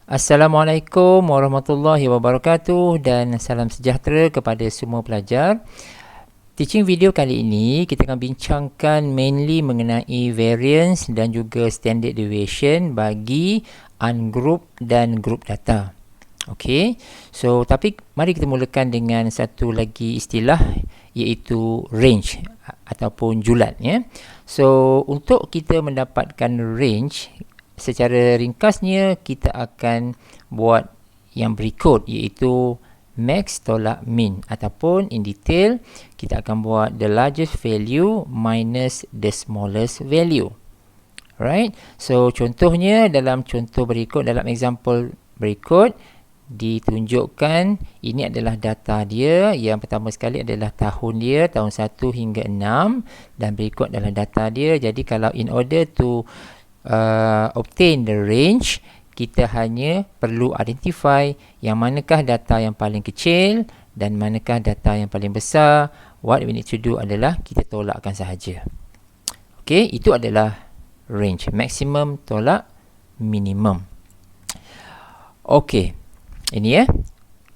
Assalamualaikum warahmatullahi wabarakatuh dan salam sejahtera kepada semua pelajar. Teaching video kali ini kita akan bincangkan mainly mengenai variance dan juga standard deviation bagi ungroup dan group data. Okey. So tapi mari kita mulakan dengan satu lagi istilah iaitu range ataupun julat ya. So untuk kita mendapatkan range, secara ringkasnya kita akan buat yang berikut, iaitu max tolak min, ataupun in detail kita akan buat the largest value minus the smallest value. Alright, so contohnya dalam contoh berikut, dalam example berikut ditunjukkan ini adalah data dia. Yang pertama sekali adalah tahun dia, tahun 1 hingga 6, dan berikut adalah data dia. Jadi kalau in order to obtain the range, kita hanya perlu identify yang manakah data yang paling kecil dan manakah data yang paling besar. What we need to do adalah kita tolakkan sahaja. Okey, itu adalah range, maximum tolak minimum. Okey, ini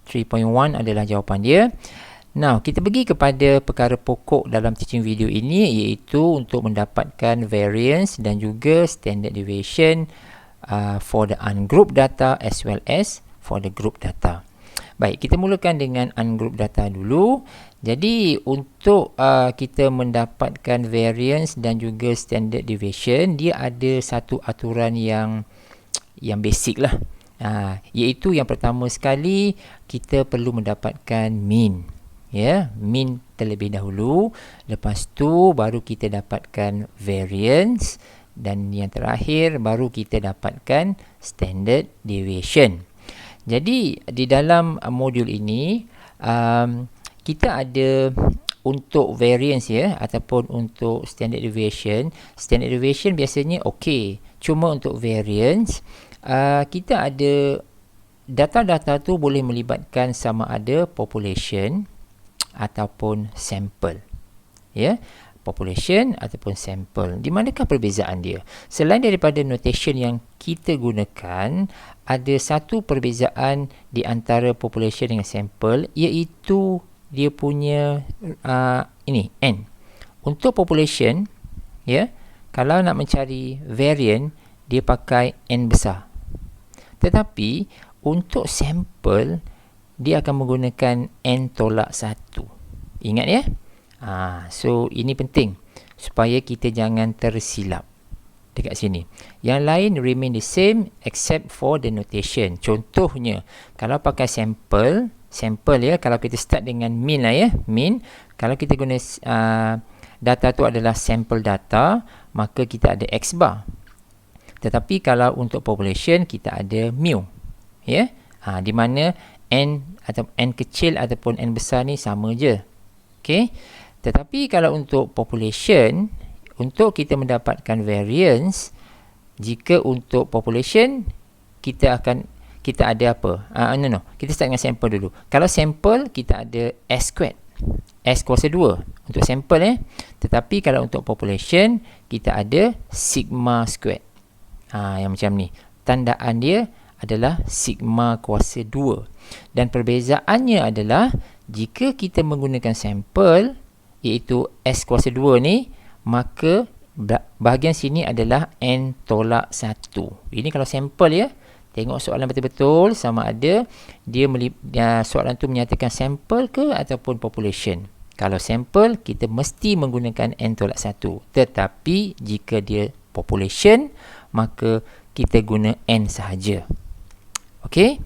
3.1 adalah jawapan dia. Now, kita pergi kepada perkara pokok dalam teaching video ini, iaitu untuk mendapatkan variance dan juga standard deviation for the ungroup data as well as for the group data. Baik, kita mulakan dengan ungroup data dulu. Jadi, untuk kita mendapatkan variance dan juga standard deviation, dia ada satu aturan yang basic lah. Iaitu yang pertama sekali, kita perlu mendapatkan mean. Ya, mean terlebih dahulu, lepas tu baru kita dapatkan variance, dan yang terakhir baru kita dapatkan standard deviation. Jadi di dalam modul ini kita ada untuk variance ya, ataupun untuk standard deviation. Standard deviation biasanya okey, cuma untuk variance kita ada data-data tu boleh melibatkan sama ada population ataupun sampel. Ya, population ataupun sampel. Di manakah perbezaan dia? Selain daripada notation yang kita gunakan, ada satu perbezaan di antara population dengan sampel, iaitu dia punya ini n. Untuk population, ya, kalau nak mencari variant, dia pakai n besar. Tetapi untuk sampel, dia akan menggunakan n tolak 1. Ingat ya? So ini penting supaya kita jangan tersilap dekat sini. Yang lain remain the same except for the notation. Contohnya, kalau pakai sampel ya, kalau kita start dengan min lah ya, min. Kalau kita guna data tu adalah sampel data, maka kita ada x bar. Tetapi kalau untuk population, kita ada mu. Ya? Di mana n atau n kecil ataupun n besar ni sama je. Okey. Tetapi kalau untuk population, untuk kita mendapatkan variance, jika untuk population kita ada apa? Kita start dengan sampel dulu. Kalau sampel kita ada s squared. S kuasa 2 untuk sampel Tetapi kalau untuk population kita ada sigma squared. Yang macam ni. Tandaan dia adalah sigma kuasa 2. Dan perbezaannya adalah jika kita menggunakan sampel, iaitu S kuasa 2 ni, maka bahagian sini adalah N tolak 1. Ini kalau sampel ya. Tengok soalan betul-betul sama ada soalan tu menyatakan sampel ke ataupun population. Kalau sampel, kita mesti menggunakan N tolak 1. Tetapi jika dia population, maka kita guna N sahaja. Okey.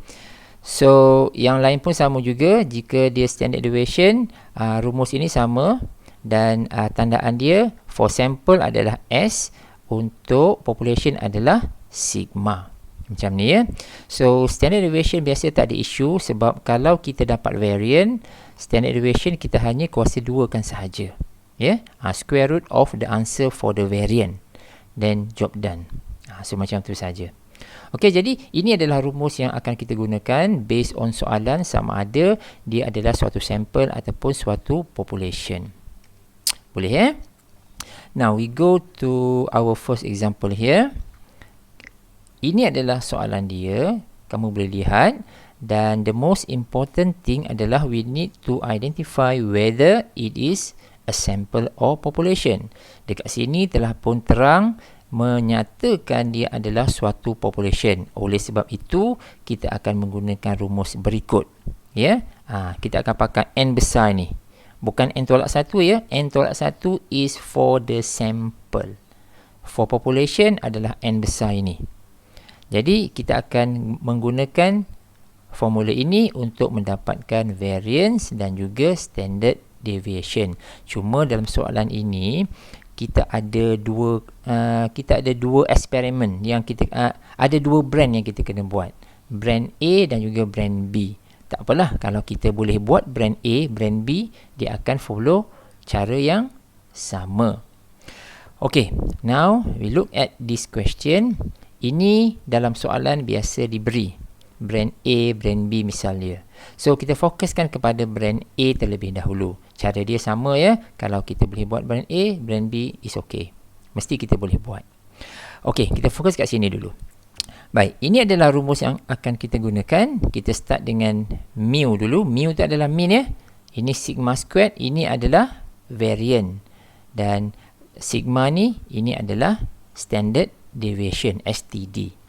So, yang lain pun sama juga. Jika dia standard deviation, rumus ini sama. Dan tandaan dia for sample adalah S, untuk population adalah sigma. Macam ni ya. So, standard deviation biasa tak ada isu, sebab kalau kita dapat variant, standard deviation kita hanya kuasa 2 kan sahaja. Ya, square root of the answer for the variant. Then job done. So, macam tu saja. Okey, jadi ini adalah rumus yang akan kita gunakan based on soalan sama ada dia adalah suatu sampel ataupun suatu population. Boleh Now we go to our first example here. Ini adalah soalan dia. kamu boleh lihat. Dan the most important thing adalah we need to identify whether it is a sample or population. Dekat sini telah pun terang menyatakan dia adalah suatu population. Oleh sebab itu, kita akan menggunakan rumus berikut. Ya, kita akan pakai N besar ni. Bukan N tolak 1 ya. N tolak 1 is for the sample. For population adalah N besar ini. Jadi, kita akan menggunakan formula ini untuk mendapatkan variance dan juga standard deviation. Cuma dalam soalan ini kita ada dua eksperimen yang kita ada dua brand yang kita kena buat. Brand A dan juga brand B. Tak apalah, kalau kita boleh buat brand A, brand B, dia akan follow cara yang sama. Okay, now we look at this question. Ini dalam soalan biasa diberi brand A, brand B misalnya. So, kita fokuskan kepada brand A terlebih dahulu. Cara dia sama ya. Kalau kita boleh buat brand A, brand B is okay. Mesti kita boleh buat. Okay, kita fokus kat sini dulu. Baik, ini adalah rumus yang akan kita gunakan. Kita start dengan mu dulu. Mu itu adalah mean ya. Ini sigma squared, ini adalah variance. Dan sigma ni, ini adalah standard deviation, STD.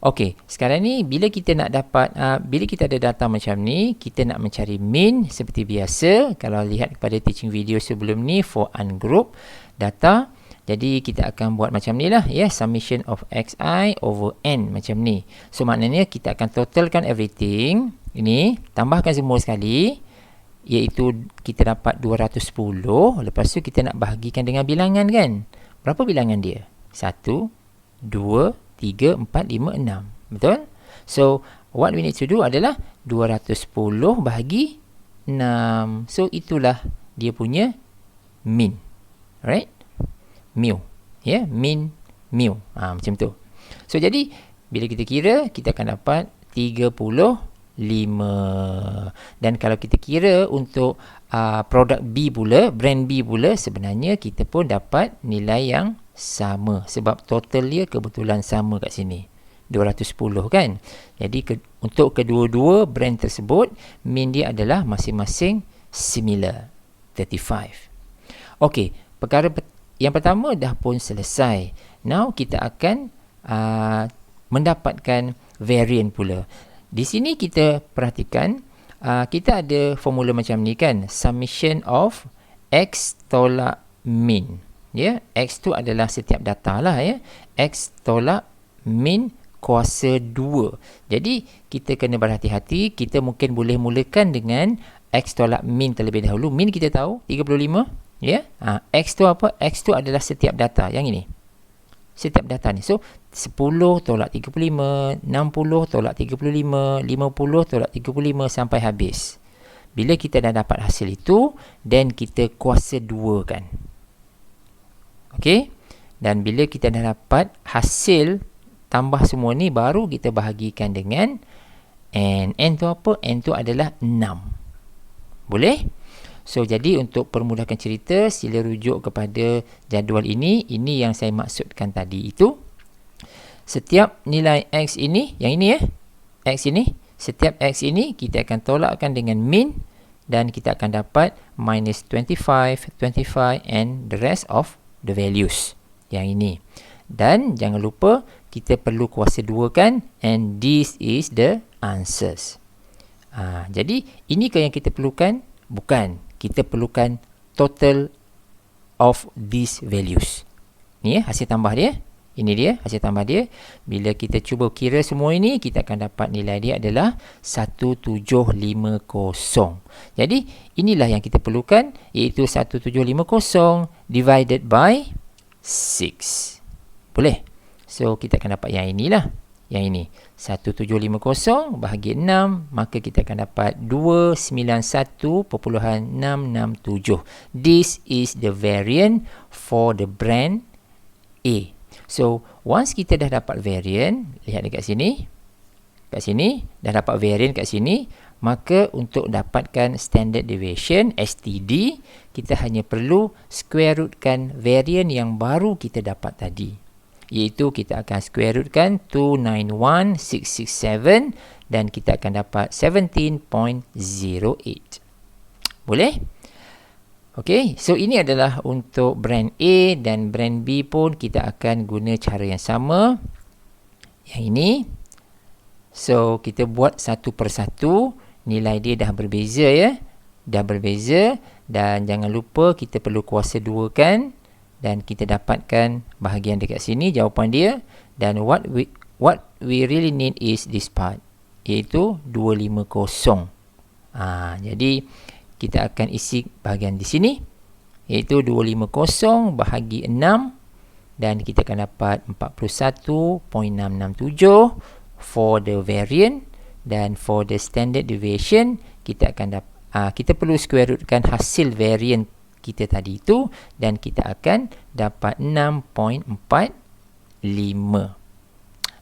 Okey, sekarang ni bila kita nak dapat, bila kita ada data macam ni, kita nak mencari mean seperti biasa. Kalau lihat kepada teaching video sebelum ni for ungroup data, jadi kita akan buat macam ni lah ya, summation of xi over n macam ni. So maknanya kita akan totalkan everything. Ini tambahkan semua sekali, iaitu kita dapat 210. Lepas tu kita nak bahagikan dengan bilangan kan. Berapa bilangan dia? 1, 2, 3, 4, 5, 6. Betul? So, what we need to do adalah 210 bahagi 6. So, itulah dia punya mean. Alright? Mu. Ya, yeah? Mean, mu. Macam tu. So, jadi, bila kita kira, kita akan dapat 35. Dan kalau kita kira untuk produk B pula, brand B pula, sebenarnya kita pun dapat nilai yang sama sebab total dia kebetulan sama kat sini 210 kan. Jadi untuk kedua-dua brand tersebut mean dia adalah masing-masing similar 35. Okey, perkara yang pertama dah pun selesai. Now kita akan mendapatkan variance pula. Di sini kita perhatikan kita ada formula macam ni kan, summation of x tolak mean. Ya, X tu adalah setiap data lah ya. X tolak min kuasa 2. Jadi, kita kena berhati-hati. Kita mungkin boleh mulakan dengan X tolak min terlebih dahulu. Min kita tahu, 35. Ya, X tu apa? X tu adalah setiap data. Yang ini. Setiap data ni. So, 10 tolak 35, 60 tolak 35, 50 tolak 35 sampai habis. Bila kita dah dapat hasil itu, then kita kuasa 2 kan. Okey, dan bila kita dah dapat hasil tambah semua ni, baru kita bahagikan dengan n. N tu apa? N tu adalah 6. Boleh? So, jadi untuk permudahkan cerita, sila rujuk kepada jadual ini. Ini yang saya maksudkan tadi itu. Setiap nilai x ini, yang ini ya, x ini, setiap x ini kita akan tolakkan dengan min dan kita akan dapat minus 25, 25 and the rest of the values yang ini. Dan jangan lupa kita perlu kuasa 2 kan, and this is the answers. Jadi inikah yang kita perlukan? Bukan, kita perlukan total of these values. Ni ya, hasil tambah dia. Ini dia hasil tambah dia. Bila kita cuba kira semua ini, kita akan dapat nilai dia adalah 1750. Jadi inilah yang kita perlukan, iaitu 1750 divided by 6. Boleh? So kita akan dapat yang inilah. Yang ini 1750 bahagi 6, maka kita akan dapat 291.667. This is the variance for the brand A. So once kita dah dapat variance, lihat dekat sini. Kat sini dah dapat variance kat sini, maka untuk dapatkan standard deviation STD, kita hanya perlu square rootkan variance yang baru kita dapat tadi. iaitu kita akan square rootkan 291,667 dan kita akan dapat 17.08. Boleh? Okey, so ini adalah untuk brand A, dan brand B pun kita akan guna cara yang sama. Yang ini. So, kita buat satu persatu. Nilai dia dah berbeza ya. Dah berbeza. Dan jangan lupa kita perlu kuasa 2 kan. Dan kita dapatkan bahagian dekat sini jawapan dia. Dan what we really need is this part, iaitu 250. Jadi kita akan isi bahagian di sini, iaitu 250 bahagi 6, dan kita akan dapat 41.667 for the variant, dan for the standard deviation kita akan kita perlu square rootkan hasil variant kita tadi itu, dan kita akan dapat 6.45.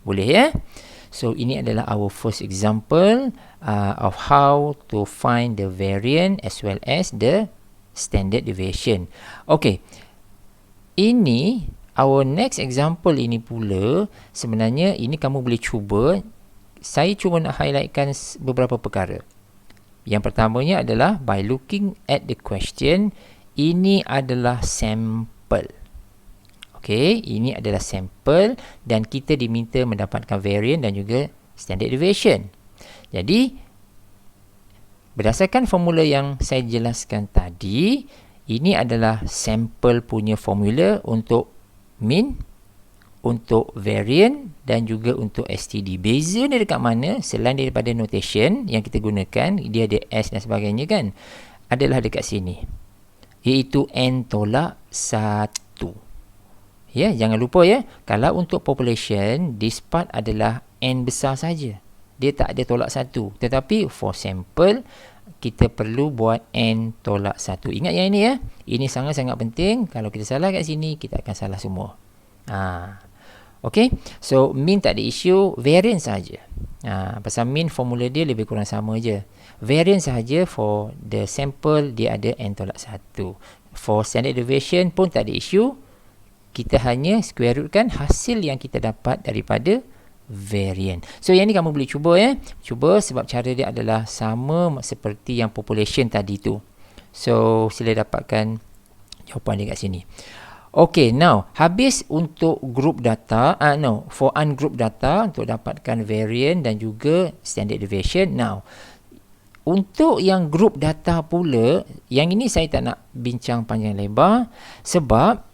Boleh ya? So, ini adalah our first example of how to find the variant as well as the standard deviation. Okay. Ini, our next example ini pula, sebenarnya ini kamu boleh cuba. Saya cuma nak highlightkan beberapa perkara. Yang pertamanya adalah by looking at the question, ini adalah sampel. Okey, ini adalah sampel dan kita diminta mendapatkan variant dan juga standard deviation. Jadi, berdasarkan formula yang saya jelaskan tadi, ini adalah sampel punya formula untuk mean, untuk variant dan juga untuk STD. Beza dia dekat mana? Selain daripada notation yang kita gunakan, dia ada S dan sebagainya kan, adalah dekat sini, iaitu N tolak 1. Ya, jangan lupa ya, kalau untuk population, this part adalah N besar saja. Dia tak ada tolak 1. Tetapi for sample, kita perlu buat N tolak 1. Ingat yang ini ya. Ini sangat-sangat penting. Kalau kita salah kat sini, kita akan salah semua. Okay. So, mean tak ada isu. Variant saja. Pasal mean formula dia lebih kurang sama je. Variant saja for the sample, dia ada N tolak 1. For standard deviation pun tak ada isu. Kita hanya square rootkan hasil yang kita dapat daripada variant. So, yang ni kamu boleh cuba ya. Cuba sebab cara dia adalah sama seperti yang population tadi tu. So, sila dapatkan jawapan dia kat sini. Okay, now, habis untuk group data, for ungroup data untuk dapatkan variant dan juga standard deviation. Now, untuk yang group data pula, yang ini saya tak nak bincang panjang lebar sebab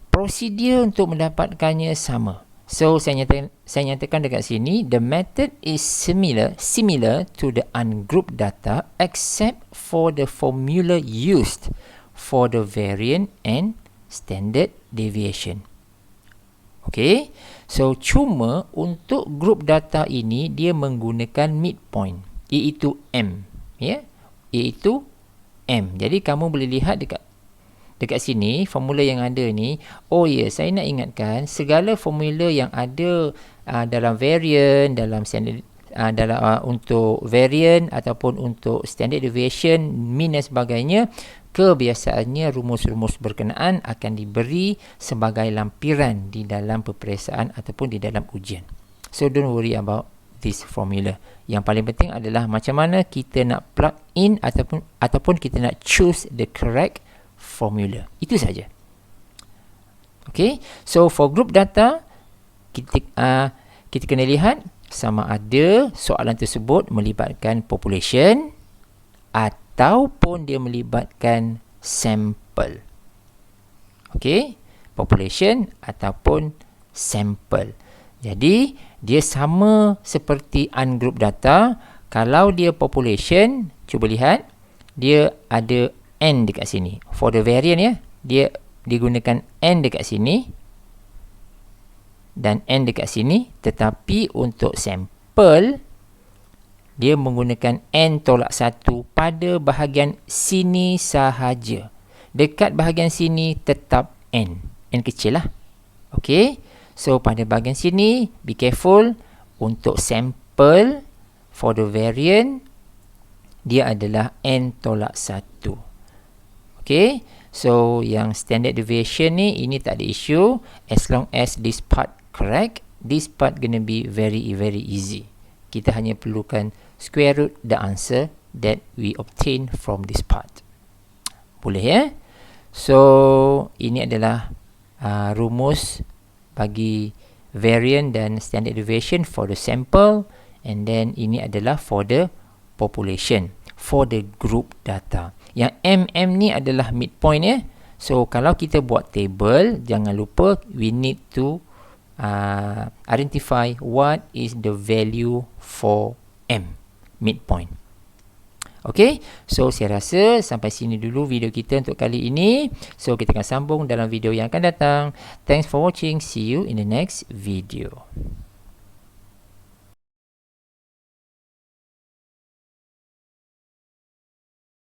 prosedur untuk mendapatkannya sama. So, saya nyatakan dekat sini, the method is similar to the ungrouped data except for the formula used for the variant and standard deviation. Okay, so cuma untuk group data ini dia menggunakan midpoint, iaitu M, ya, iaitu M. Jadi kamu boleh lihat dekat sini formula yang ada ni. Oh ya, saya nak ingatkan segala formula yang ada dalam variant, dalam standard, untuk variant ataupun untuk standard deviation, mean dan sebagainya, kebiasaannya rumus-rumus berkenaan akan diberi sebagai lampiran di dalam peperiksaan ataupun di dalam ujian. So don't worry about this formula. Yang paling penting adalah macam mana kita nak plug in ataupun kita nak choose the correct formula. Itu saja. Okay, so for group data, kita kena lihat sama ada soalan tersebut melibatkan population ataupun dia melibatkan sampel. Okay, population ataupun sampel. Jadi, dia sama seperti ungroup data. Kalau dia population, cuba lihat, dia ada N dekat sini. For the variant ya, dia digunakan N dekat sini dan N dekat sini. Tetapi untuk sampel, dia menggunakan N tolak 1 pada bahagian sini sahaja. Dekat bahagian sini tetap N. N kecil lah. Okay. So, pada bahagian sini, be careful. Untuk sampel, for the variant, dia adalah N tolak 1. Okay. So yang standard deviation ni, ini tak ada issue. As long as this part correct, this part gonna be very easy. Kita hanya perlukan square root the answer that we obtain from this part. Boleh ya? So ini adalah rumus bagi variance dan standard deviation for the sample, and then ini adalah for the population, for the group data. Yang ni adalah midpoint ya. So kalau kita buat table, jangan lupa we need to identify what is the value for midpoint. Okay, so saya rasa sampai sini dulu video kita untuk kali ini. So kita akan sambung dalam video yang akan datang. Thanks for watching. See you in the next video.